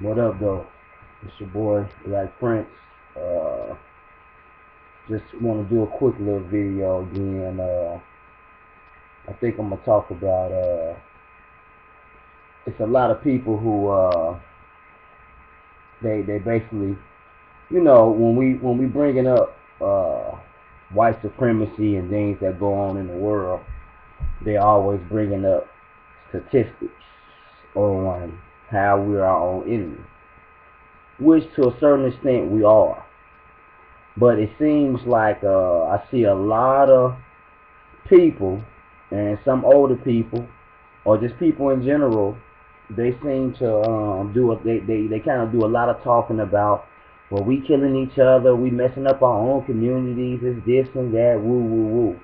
What up, though? It's your boy, Black Prince. Uh, just want to do a quick little video again. I think I'm gonna talk about. It's a lot of people who they basically, when we bringing up white supremacy and things that go on in the world, they always bringing up statistics on how we're our own enemy, which to a certain extent we are. But it seems like I see a lot of people and some older people or just people in general. They seem to they kind of do a lot of talking about, well, we killing each other, we messing up our own communities, it's this and that, woo woo woo.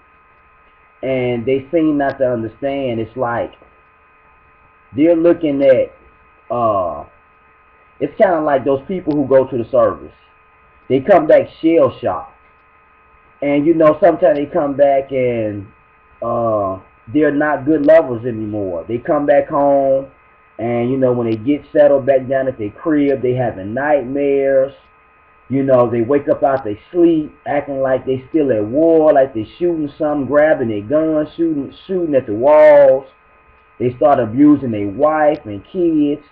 And they seem not to understand. It's like they're looking at it's kind of like those people who go to the service. They come back shell shocked. And sometimes they come back and they're not good lovers anymore. They come back home, and when they get settled back down at their crib, they having nightmares. They wake up out their sleep, acting like they still at war, like they shooting something, grabbing their guns, shooting at the walls. They start abusing their wife and kids.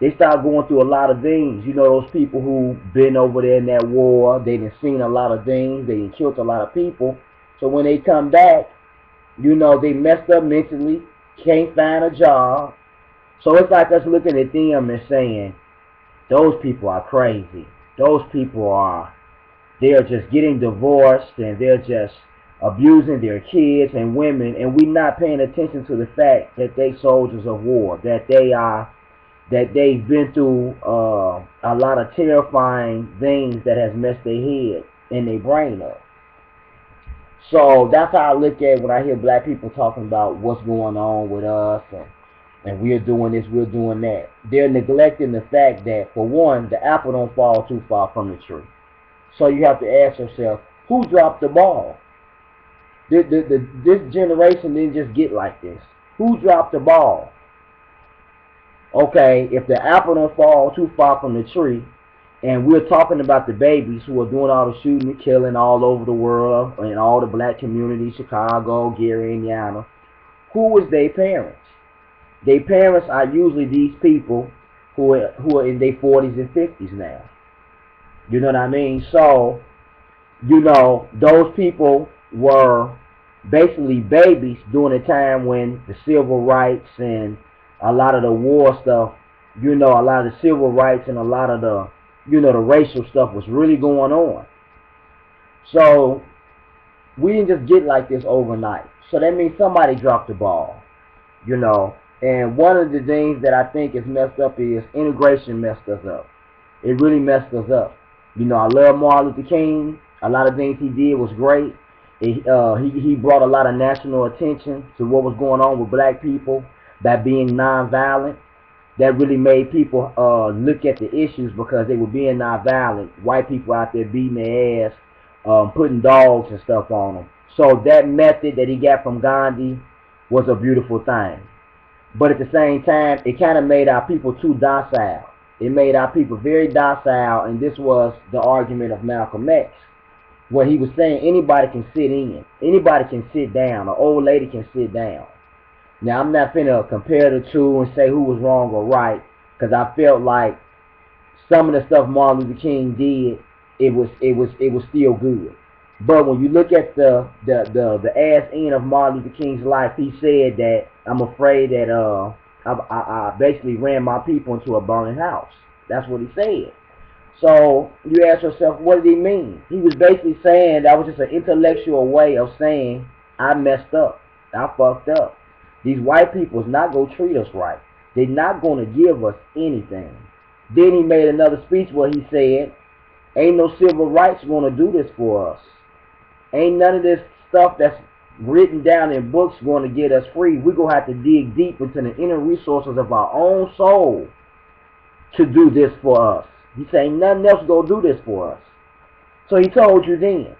They start going through a lot of things. Those people who been over there in that war, they done seen a lot of things. They done killed a lot of people. So when they come back, they messed up mentally, can't find a job. So it's like us looking at them and saying, those people are crazy. Those people they're just getting divorced and they're just abusing their kids and women, and we're not paying attention to the fact that they soldiers of war, that they've been through a lot of terrifying things that has messed their head and their brain up. So that's how I look at when I hear black people talking about what's going on with us and we're doing this, we're doing that. They're neglecting the fact that, for one, the apple don't fall too far from the tree. So you have to ask yourself, who dropped the ball? This generation didn't just get like this. Who dropped the ball? Okay, if the apple don't fall too far from the tree, and we're talking about the babies who are doing all the shooting and killing all over the world in all the black communities, Chicago, Gary, Indiana, who was their parents? Their parents are usually these people who are in their 40s and 50s now. You know what I mean? So, those people were basically babies during the time when the civil rights and a lot of the war stuff, a lot of the civil rights and a lot of the, the racial stuff was really going on. So we didn't just get like this overnight. So that means somebody dropped the ball, And one of the things that I think is messed up is integration messed us up. It really messed us up. I love Martin Luther King. A lot of things he did was great. He brought a lot of national attention to what was going on with black people by being nonviolent. That really made people look at the issues because they were being nonviolent. White people out there beating their ass, putting dogs and stuff on them. So that method that he got from Gandhi was a beautiful thing. But at the same time, it kind of made our people too docile. It made our people very docile, and this was the argument of Malcolm X, where he was saying anybody can sit in, anybody can sit down, an old lady can sit down. Now, I'm not finna compare the two and say who was wrong or right, because I felt like some of the stuff Martin Luther King did, it was still good. But when you look at the ass end of Martin Luther King's life, he said that I'm afraid that I basically ran my people into a burning house. That's what he said. So you ask yourself, what did he mean? He was basically saying that was just an intellectual way of saying I messed up, I fucked up. These white people is not going to treat us right. They're not going to give us anything. Then he made another speech where he said, ain't no civil rights going to do this for us. Ain't none of this stuff that's written down in books going to get us free. We're going to have to dig deep into the inner resources of our own soul to do this for us. He said, ain't nothing else going to do this for us. So he told you then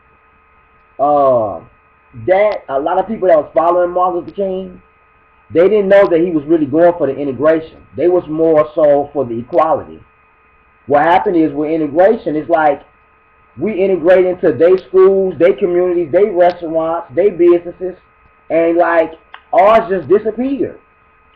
that a lot of people that was following Martin Luther King, they didn't know that he was really going for the integration. They was more so for the equality. what happened is with integration, it's like we integrate into their schools, their communities, their restaurants, their businesses, and like ours just disappeared.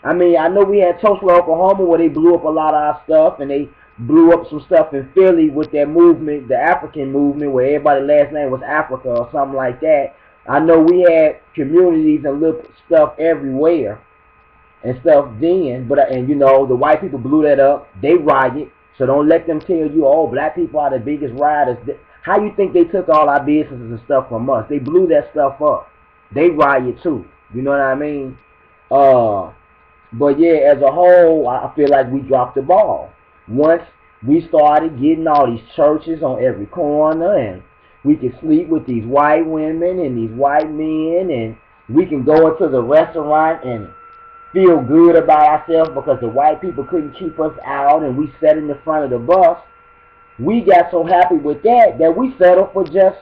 I mean, I know we had Tulsa, Oklahoma, where they blew up a lot of our stuff, and they blew up some stuff in Philly with their movement, the African movement, where everybody's last name was Africa or something like that. I know we had communities and little stuff everywhere and stuff then, but and you know the white people blew that up. They riot, so don't let them tell you, oh, black people are the biggest rioters. How you think they took all our businesses and stuff from us? They blew that stuff up. They riot too. You know what I mean? But yeah, as a whole, I feel like we dropped the ball. Once we started getting all these churches on every corner, and we can sleep with these white women and these white men, and we can go into the restaurant and feel good about ourselves because the white people couldn't keep us out, and we sat in the front of the bus. We got so happy with that that we settled for just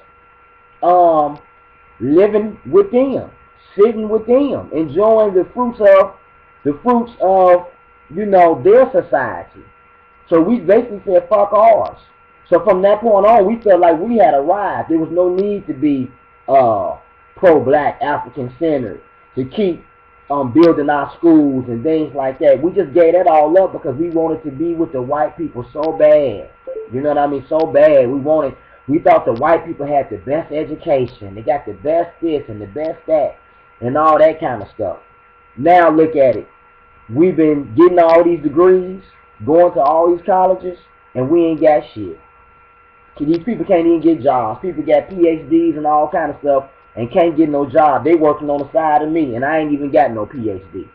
living with them, sitting with them, enjoying the fruits of you know their society. So we basically said fuck ours. So from that point on, we felt like we had arrived. There was no need to be pro-black, African-centered, to keep building our schools and things like that. We just gave that all up because we wanted to be with the white people so bad. You know what I mean? So bad. We thought the white people had the best education. They got the best this and the best that and all that kind of stuff. Now look at it. We've been getting all these degrees, going to all these colleges, and we ain't got shit. These people can't even get jobs. People got PhDs and all kind of stuff and can't get no job. They working on the side of me, and I ain't even got no PhD.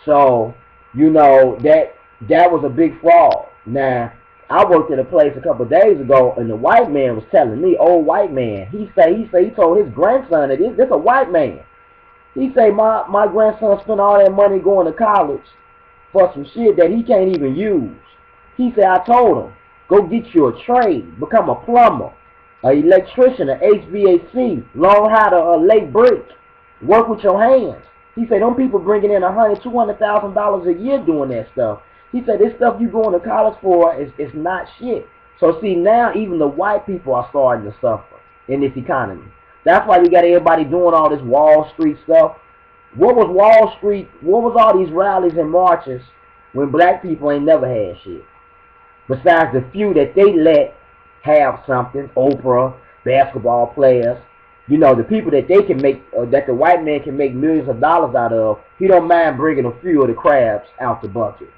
So, you know, that was a big fraud. Now, I worked at a place a couple of days ago, and the white man was telling me, old white man, he told his grandson that this a white man. He say my grandson spent all that money going to college for some shit that he can't even use. He said, I told him, go get you a trade, become a plumber, an electrician, an HVAC, learn how to lay brick, work with your hands. He said, them people bringing in $100,000, $200,000 a year doing that stuff. He said, this stuff you going to college for is not shit. So see, now even the white people are starting to suffer in this economy. That's why you got everybody doing all this Wall Street stuff. What was Wall Street? What was all these rallies and marches when black people ain't never had shit? Besides the few that they let have something, Oprah, basketball players, you know, the people that they can make, that the white man can make millions of dollars out of, he don't mind bringing a few of the crabs out the bucket.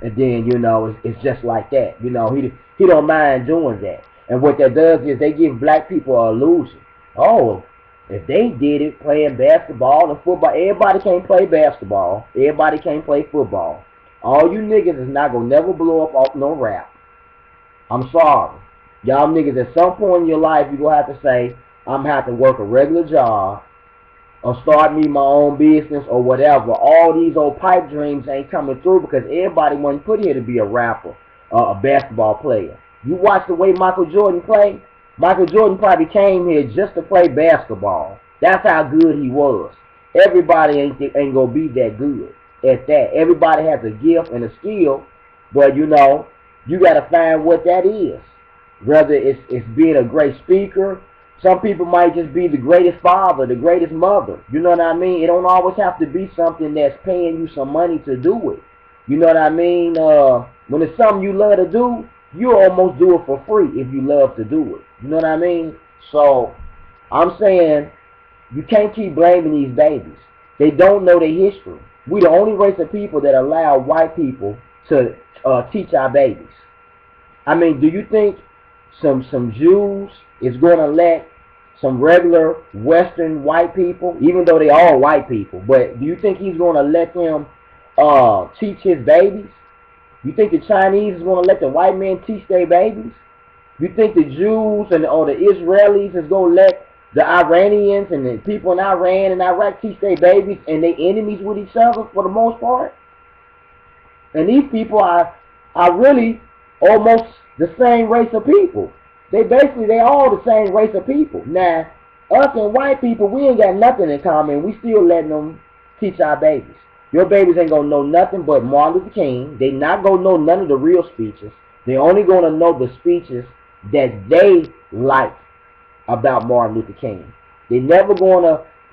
And then, you know, it's just like that. You know, he don't mind doing that. And what that does is they give black people an illusion. Oh, if they did it playing basketball and football, everybody can't play basketball. Everybody can't play football. All you niggas is not going to never blow up off no rap. I'm sorry. Y'all niggas at some point in your life, you're going to have to say, I'm going to have to work a regular job or start me my own business or whatever. All these old pipe dreams ain't coming through because everybody wasn't put here to be a rapper or a basketball player. You watch the way Michael Jordan played. Michael Jordan probably came here just to play basketball. That's how good he was. Everybody ain't going to be that good at that. Everybody has a gift and a skill, but you know, you got to find what that is. Whether it's being a great speaker, some people might just be the greatest father, the greatest mother. You know what I mean? It don't always have to be something that's paying you some money to do it. You know what I mean? When it's something you love to do, you almost do it for free if you love to do it. You know what I mean? So, I'm saying, you can't keep blaming these babies. They don't know their history. We the only race of people that allow white people to teach our babies. I mean, do you think some Jews is going to let some regular Western white people, even though they all white people, but do you think he's going to let them teach his babies? You think the Chinese is going to let the white men teach their babies? You think the Jews or the Israelis is going to let the Iranians and the people in Iran and Iraq teach their babies and they enemies with each other for the most part? And these people are really almost the same race of people. They all the same race of people. Now, us and white people, we ain't got nothing in common. We still letting them teach our babies. Your babies ain't gonna know nothing but Martin Luther King. They not gonna know none of the real speeches. They're only going to know the speeches that they like about Martin Luther King. They never going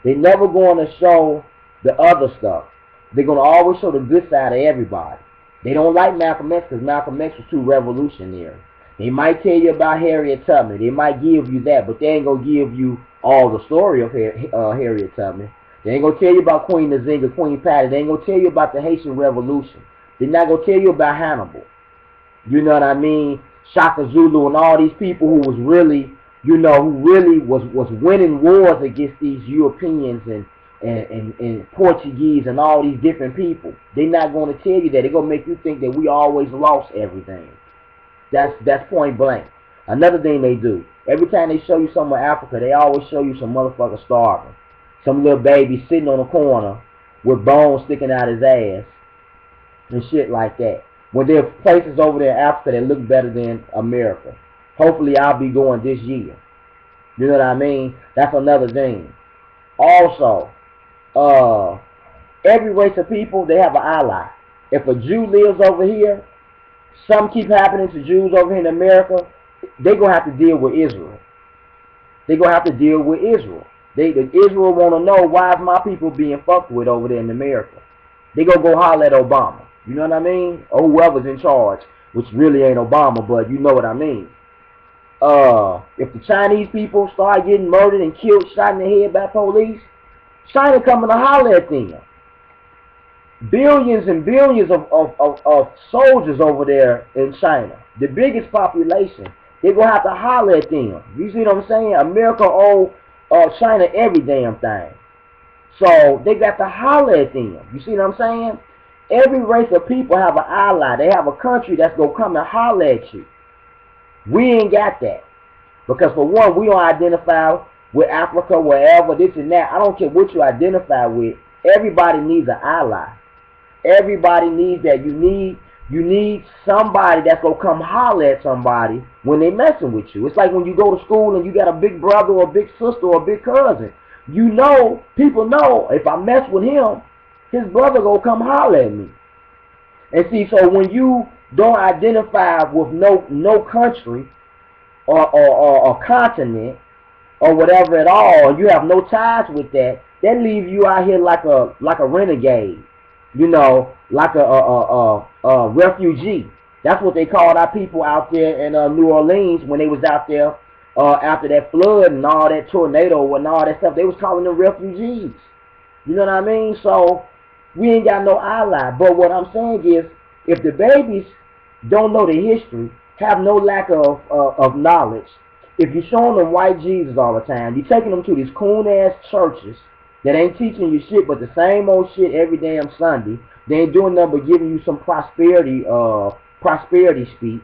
to show the other stuff. They're going to always show the good side of everybody. They don't like Malcolm X because Malcolm X was too revolutionary. They might tell you about Harriet Tubman. They might give you that, but they ain't going to give you all the story of Harriet Tubman. They ain't going to tell you about Queen Nzinga, Queen Patty. They ain't going to tell you about the Haitian Revolution. They're not going to tell you about Hannibal. You know what I mean? Shaka Zulu and all these people who was really, who really was winning wars against these Europeans and Portuguese and all these different people. They're not going to tell you that. They're going to make you think that we always lost everything. That's point blank. Another thing they do, every time they show you something in Africa, they always show you some motherfucker starving. Some little baby sitting on a corner with bones sticking out his ass and shit like that. When there are places over there in Africa that look better than America. Hopefully I'll be going this year. You know what I mean? That's another thing. Also, every race of people, they have an ally. If a Jew lives over here, something keep happening to Jews over here in America, they're going to have to deal with Israel. They're going to have to deal with Israel. Israel want to know, why is my people being fucked with over there in America? They going to go holler at Obama. You know what I mean? Or whoever's in charge, which really ain't Obama, but you know what I mean. If the Chinese people start getting murdered and killed, shot in the head by police, China coming to holler at them. Billions and billions of soldiers over there in China, the biggest population, they're going to have to holler at them. You see what I'm saying? America owe China every damn thing. So they got to holler at them. You see what I'm saying? Every race of people have an ally. They have a country that's going to come and holler at you. We ain't got that. Because for one, we don't identify with Africa, wherever, this and that. I don't care what you identify with. Everybody needs an ally. Everybody needs that. You need somebody that's going to come holler at somebody when they messing with you. It's like when you go to school and you got a big brother or a big sister or a big cousin. You know, people know, if I mess with him, his brother gonna come holler at me. And see, so when you don't identify with no country or continent or whatever at all, you have no ties with that, that leaves you out here like a renegade, you know, like a refugee. That's what they called our people out there in New Orleans when they was out there after that flood and all that tornado and all that stuff. They was calling them refugees. You know what I mean? So we ain't got no ally. But what I'm saying is, if the babies don't know the history, have no lack of knowledge, if you're showing them white Jesus all the time, you're taking them to these coon-ass churches that ain't teaching you shit but the same old shit every damn Sunday, they ain't doing nothing but giving you some prosperity speech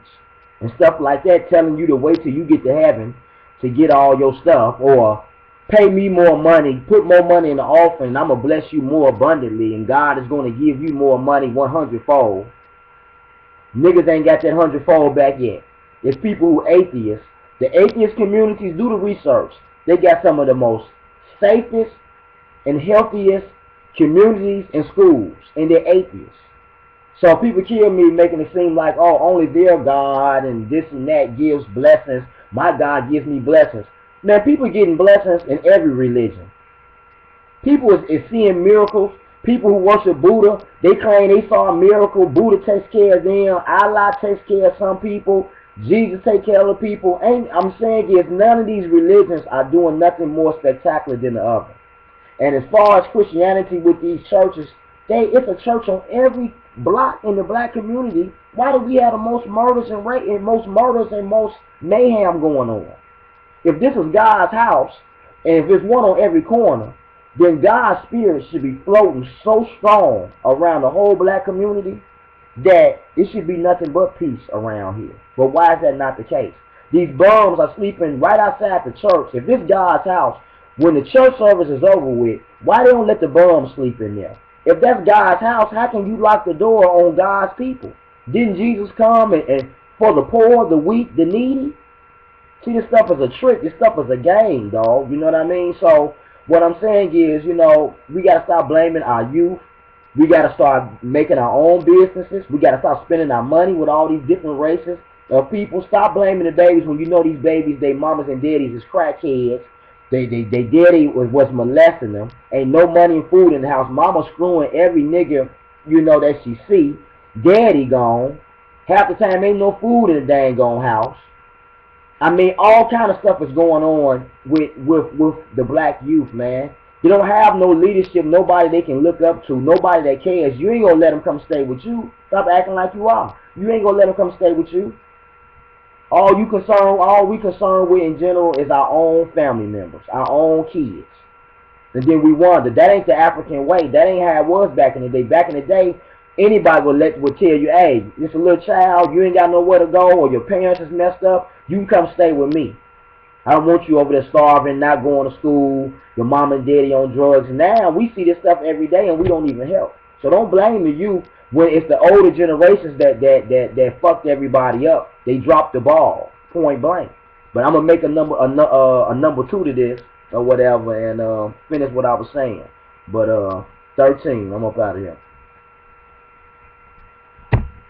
and stuff like that, telling you to wait till you get to heaven to get all your stuff, or pay me more money, put more money in the offering, and I'm going to bless you more abundantly, and God is going to give you more money 100-fold. Niggas ain't got that 100-fold back yet. There's people who atheists. The atheist communities, do the research. They got some of the most safest and healthiest communities and schools, and they're atheists. So people kill me making it seem like, oh, only their God and this and that gives blessings. My God gives me blessings. Man, people getting blessings in every religion. People is seeing miracles. People who worship Buddha, they claim they saw a miracle. Buddha takes care of them. Allah takes care of some people. Jesus takes care of the people. I'm saying is, none of these religions are doing nothing more spectacular than the other. And as far as Christianity with these churches, it's a church on every block in the black community. Why do we have the most murders and most mayhem going on? If this is God's house, and if there's one on every corner, then God's spirit should be floating so strong around the whole black community that it should be nothing but peace around here. But why is that not the case? These bums are sleeping right outside the church. If this is God's house, when the church service is over with, why they don't let the bums sleep in there? If that's God's house, how can you lock the door on God's people? Didn't Jesus come and for the poor, the weak, the needy? See, this stuff is a trick. This stuff is a game, dog. You know what I mean? So what I'm saying is, we got to stop blaming our youth. We got to start making our own businesses. We got to start spending our money with all these different races. People, stop blaming the babies when you know these babies, they mamas and daddies is crackheads. They daddy was molesting them. Ain't no money and food in the house. Mama screwing every nigga, that she see. Daddy gone. Half the time ain't no food in the dang gone house. I mean, all kind of stuff is going on with the black youth, man. You don't have no leadership, nobody they can look up to, nobody that cares. You ain't gonna let them come stay with you. Stop acting like you are. You ain't gonna let them come stay with you. All we concerned with in general is our own family members, our own kids. And then we wonder, that ain't the African way. That ain't how it was back in the day. Back in the day, anybody would tell you, hey, it's a little child, you ain't got nowhere to go, or your parents is messed up, you can come stay with me. I don't want you over there starving, not going to school, your mom and daddy on drugs. Now we see this stuff every day and we don't even help. So don't blame the youth when it's the older generations that fucked everybody up. They dropped the ball, point blank. But I'm gonna make a number two to this or whatever and finish what I was saying. But 13, I'm up out of here.